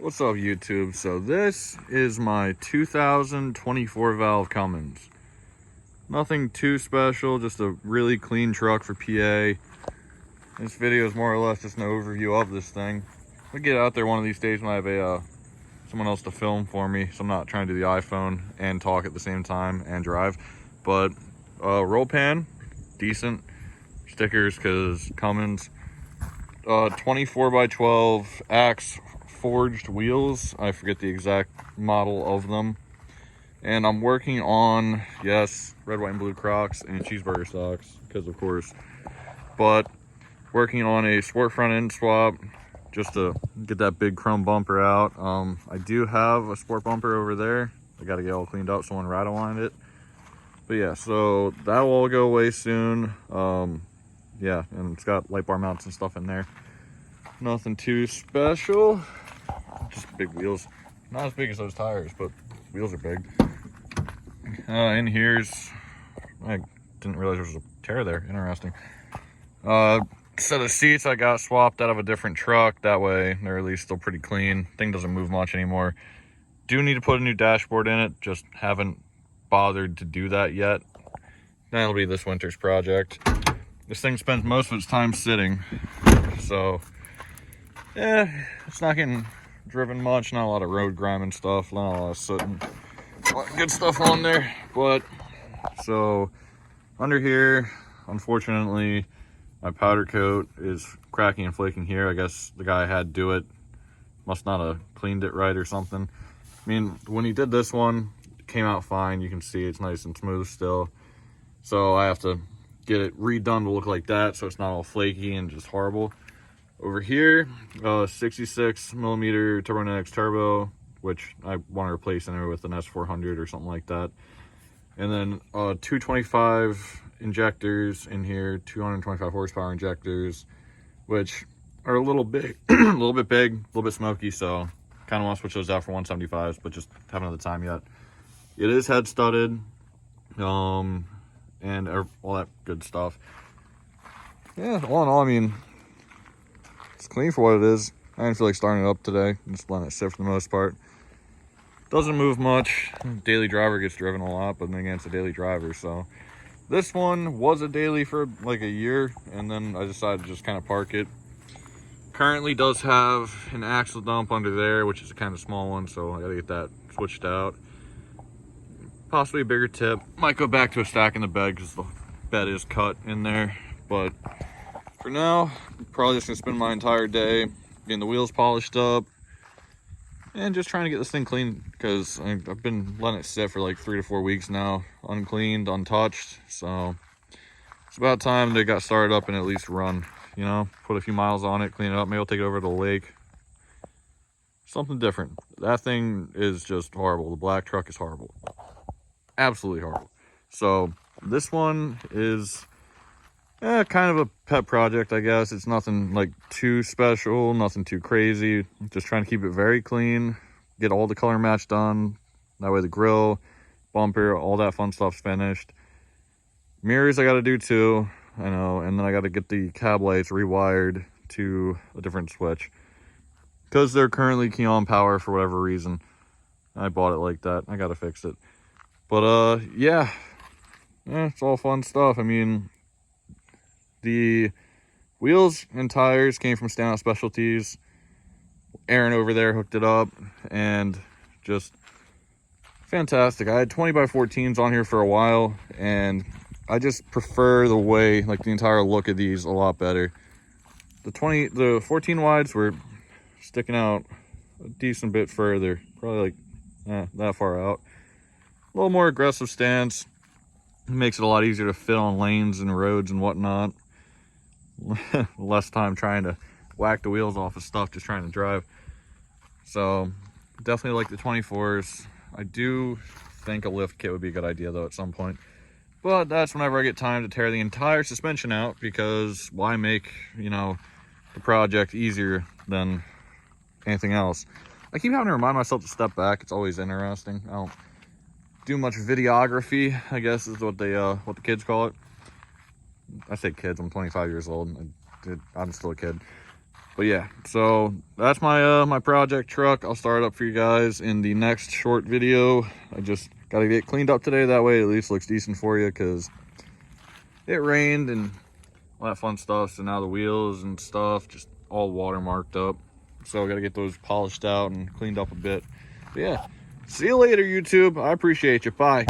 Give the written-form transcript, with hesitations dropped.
What's up, YouTube? So this is my 2024 valve Cummins. Nothing too special, just a really clean truck for PA. This video is more or less just an overview of this thing. I'll get out there one of these days when I have someone else to film for me, so I'm not trying to do the iPhone and talk at the same time and drive. But roll pan, decent. Stickers, because Cummins. 24x12 Axe forged wheels. I forget the exact model of them. And I'm working on, yes, red, white, and blue Crocs and cheeseburger socks, because of course. But working on a sport front end swap just to get that big chrome bumper out. I do have a sport bumper over there. I got to get all cleaned up, someone ride aligned it. But yeah, so that will all go away soon. Yeah, and it's got light bar mounts and stuff in there. Nothing too special, just big wheels. Not as big as those tires, but wheels are big. In here's, I didn't realize there was a tear there, interesting. Set of seats I got swapped out of a different truck, that way they're at least still pretty clean. Thing doesn't move much anymore. Do need to put a new dashboard in it, just haven't bothered to do that yet. That'll be this winter's project. This thing spends most of its time sitting, so yeah, it's not getting driven much. Not a lot of road grime and stuff, not a lot of soot and a lot of good stuff on there. But so under here, unfortunately, my powder coat is cracking and flaking here. I guess the guy had to do it, must not have cleaned it right or something. I mean, when he did this one, it came out fine. You can see it's nice and smooth still, so I have to get it redone to look like that, so it's not all flaky and just horrible. Over here, 66 millimeter Turbonetics turbo, which I want to replace in there with an S400 or something like that. And then 225 injectors in here, 225 horsepower injectors, which are a little big, a little bit big, a little bit smoky, so kind of want to switch those out for 175s, but just haven't had the time yet. It is head studded, and all that good stuff. Yeah, all in all, I mean, it's clean for what it is. I didn't feel like starting it up today. Just letting it sit for the most part. Doesn't move much. Daily driver gets driven a lot, but then again, it's a daily driver. So this one was a daily for like a year, and then I decided to just kind of park it. Currently does have an axle dump under there, which is a kind of small one, so I gotta get that switched out. Possibly a bigger tip. Might go back to a stack in the bed because the bed is cut in there. But for now, I'm probably just gonna spend my entire day getting the wheels polished up and just trying to get this thing clean, because I've been letting it sit for like 3 to 4 weeks now, uncleaned, untouched. So it's about time they got started up and at least run, you know, put a few miles on it, clean it up. Maybe I'll take it over to the lake. Something different. That thing is just horrible. The black truck is horrible. Absolutely horrible. So this one is kind of a pet project, I guess. It's nothing like too special, nothing too crazy. Just trying to keep it very clean, get all the color match done. That way the grill, bumper, all that fun stuff's finished. Mirrors I got to do too, I know. And then I got to get the cab lights rewired to a different switch, because they're currently key on power for whatever reason. I bought it like that. I got to fix it. But yeah, it's all fun stuff. I mean, the wheels and tires came from Standout Specialties. Aaron over there hooked it up, and just fantastic. I had 20x14s on here for a while, and I just prefer the way, like, the entire look of these a lot better. The 14 wides were sticking out a decent bit further, probably like that far out. A little more aggressive stance. It makes it a lot easier to fit on lanes and roads and whatnot. Less time trying to whack the wheels off of stuff, just trying to drive. So definitely like the 24s. I do think a lift kit would be a good idea though at some point. But that's whenever I get time to tear the entire suspension out, because why make, you know, the project easier than anything else? I keep having to remind myself to step back. It's always interesting. I don't do much videography, I guess is what the kids call it. I say kids, I'm 25 years old. I'm still a kid. But But yeah, so that's my my project truck. I'll start it up for you guys in the next short video. I just got to get cleaned up today. That way it at least looks decent for you, because it rained and all that fun stuff. So now the wheels and stuff just all watermarked up. So I got to get those polished out and cleaned up a bit. But yeah, see you later, YouTube. I appreciate you. Bye.